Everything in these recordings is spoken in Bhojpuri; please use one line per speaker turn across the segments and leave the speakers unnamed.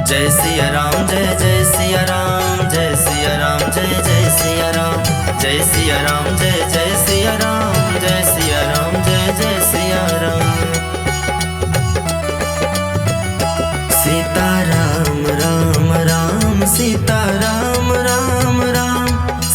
जय सिया राम जय जय सिया राम जय सिया राम जय जय सिया राम जय सिया राम जय जय सिया राम जय सिया राम जय जय सिया राम। सीता राम राम राम सीता राम राम राम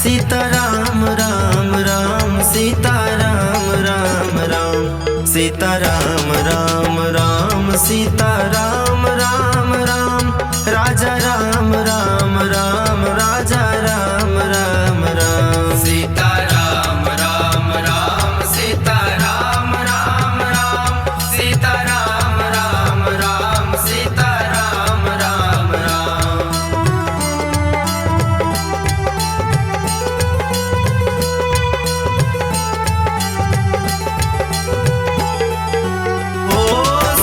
सीता राम राम राम सीता राम राम राम सीता राम राम राम सीता राम राम राम राजा राम राम राम राजा राम राम राम।
सीता राम राम राम सीता राम राम राम सीता राम राम राम सीता राम राम राम।
ओ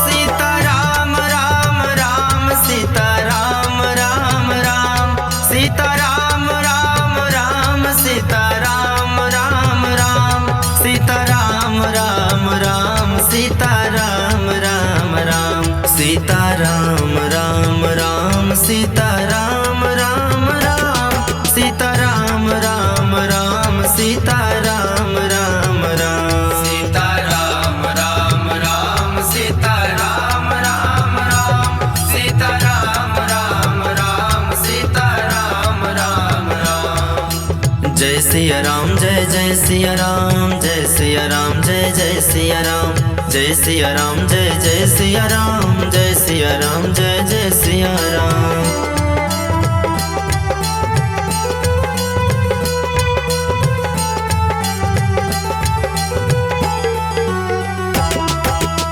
सीता राम राम राम सीता राम राम राम सीता राम राम राम सीता राम राम राम सीता राम राम राम सीता राम राम राम सीता राम राम राम सीता राम राम राम सीता राम राम राम सीता राम राम राम।
सीता राम राम राम सीता राम राम राम सीता राम राम राम सीता राम राम राम।
जय सिया राम जय जय सिया राम जय सिया राम जय जय सिया राम जय सिया राम जय जय सिया राम जय सिया राम जय जय सिया राम।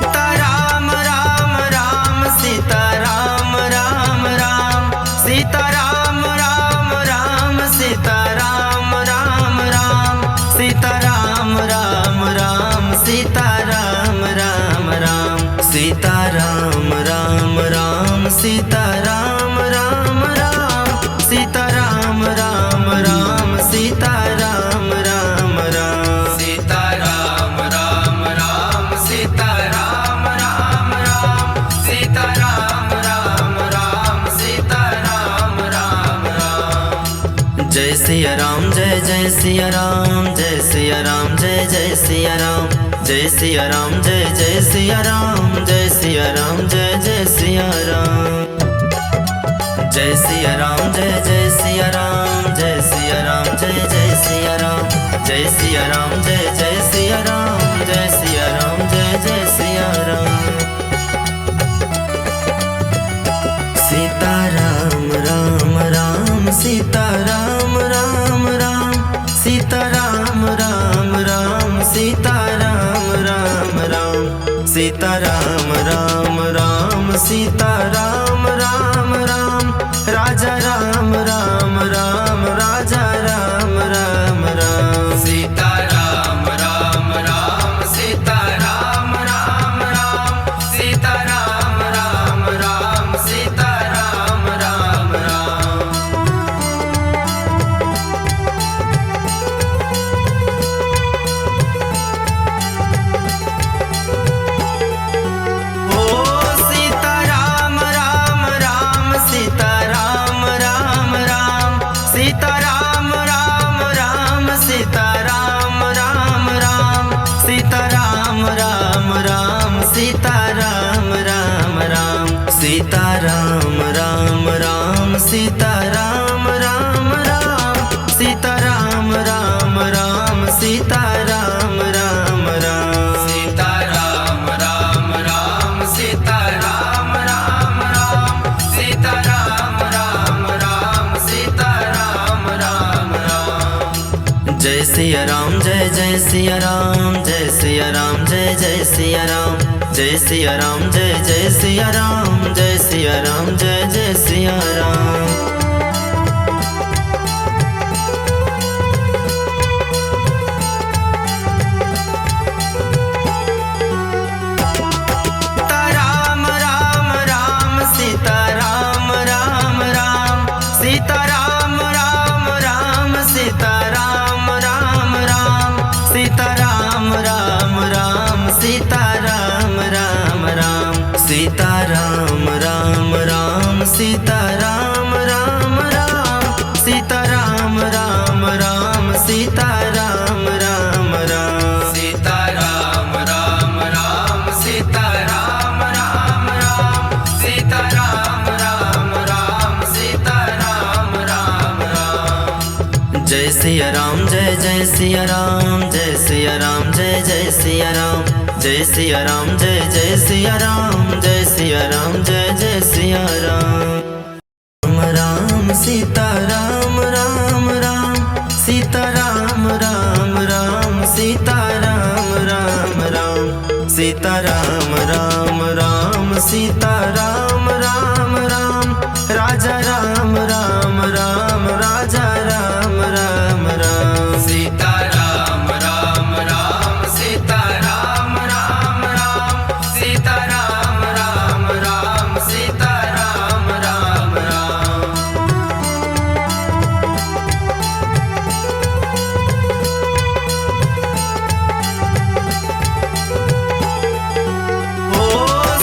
सीता राम राम राम सीता राम राम राम सीता राम राम राम सीता राम राम राम सीता राम राम राम सीता राम राम राम सीता राम राम राम सीता राम राम राम सीता राम राम राम।
सीता राम राम राम सीता राम राम राम सीता राम राम राम सीता राम राम राम।
जय सिया राम जय जय सिया राम जय सिया राम जय जय सिया राम जय सिया राम जय जय सिया राम जय सिया राम जय जय सिया राम। जय सिया राम जय जय सिया राम जय सिया राम जय जय सिया राम जय सिया राम जय जय सिया राम जय सिया राम जय जय सिया राम। सीता राम राम राम सीता राम राम राम सीता राम राम राम सीता राम राम राम सीता राम राम राम सीता राम राम राम राजा राम राम राम राजा राम राम राम।
सीता राम राम राम सीता राम राम राम सीता राम राम राम सीता राम राम राम।
ओ सीता राम राम राम सीता राम राम राम सीता राम राम राम सीता राम राम राम सीता राम राम राम सीता राम राम राम सीता राम राम राम सीता राम राम राम सीता राम राम राम सीता राम राम राम।
सीता राम राम राम सीता राम राम राम सीता राम राम राम सीता राम राम राम।
जय सिया राम जय जय सिया राम जय सिया राम जय जय सिया राम जय सिया राम जय जय सिया राम जय सिया राम जय जय सिया राम। सीता राम राम राम सीता राम राम राम सीता राम राम राम सीता राम राम राम सीता राम राम राम सीता राम राम राम सीताराम राम राम सीताराम राम राम सीताराम राम राम
सीताराम राम राम सीताराम राम राम सीताराम राम राम सीताराम राम राम।
जय सिया राम जय जय सिया राम जय सिया राम जय जय सिया राम जय सिया राम जय जय सिया राम जय सिया राम जय जय सिया राम। राम सीताराम राम राम सीताराम राम राम सीताराम राम राम सीताराम राम राम सीताराम राम राम राजा राम राम राम राजा राम राम राम।
सीताराम राम राम सीताराम राम राम सीताराम राम राम सीताराम राम राम।
ओ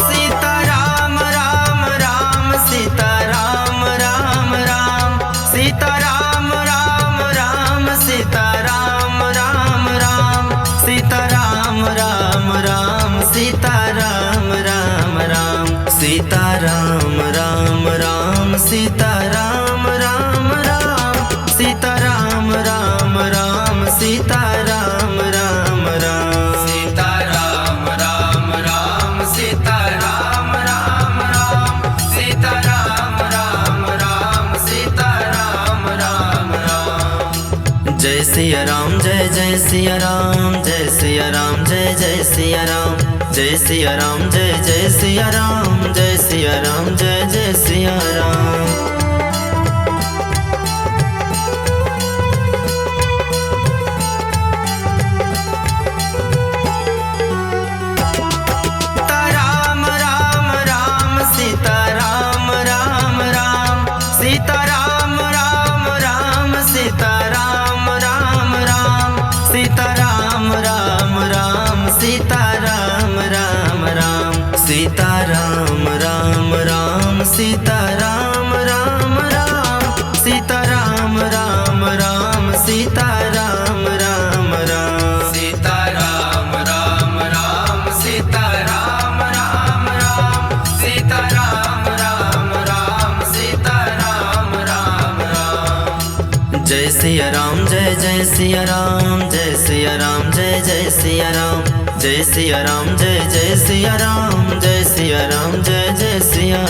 सीताराम राम राम सीताराम राम राम सीताराम राम राम सीताराम राम राम सीताराम राम राम सीताराम राम राम सीताराम राम राम सीताराम राम राम सीताराम राम राम सीताराम राम राम।
सीताराम राम राम सीताराम राम राम सीताराम राम राम सीताराम राम राम।
जय सिया राम जय जय सिया राम जय सिया राम जय जय सिया राम जय सिया राम जय जय सिया राम जय सिया राम जय जय सिया राम। सीताराम राम राम सीताराम राम राम सीताराम राम राम सीताराम राम राम सीताराम राम राम सीताराम राम राम सीताराम राम राम सीताराम राम राम सीताराम राम राम सीताराम राम राम।
सीताराम राम राम सीताराम राम राम सीताराम राम राम सीताराम राम राम।
जय सिया राम जय जय सिया राम जय सिया राम जय जय सिया राम जय सिया राम जय जय सिया राम जय सिया राम जय जय सिया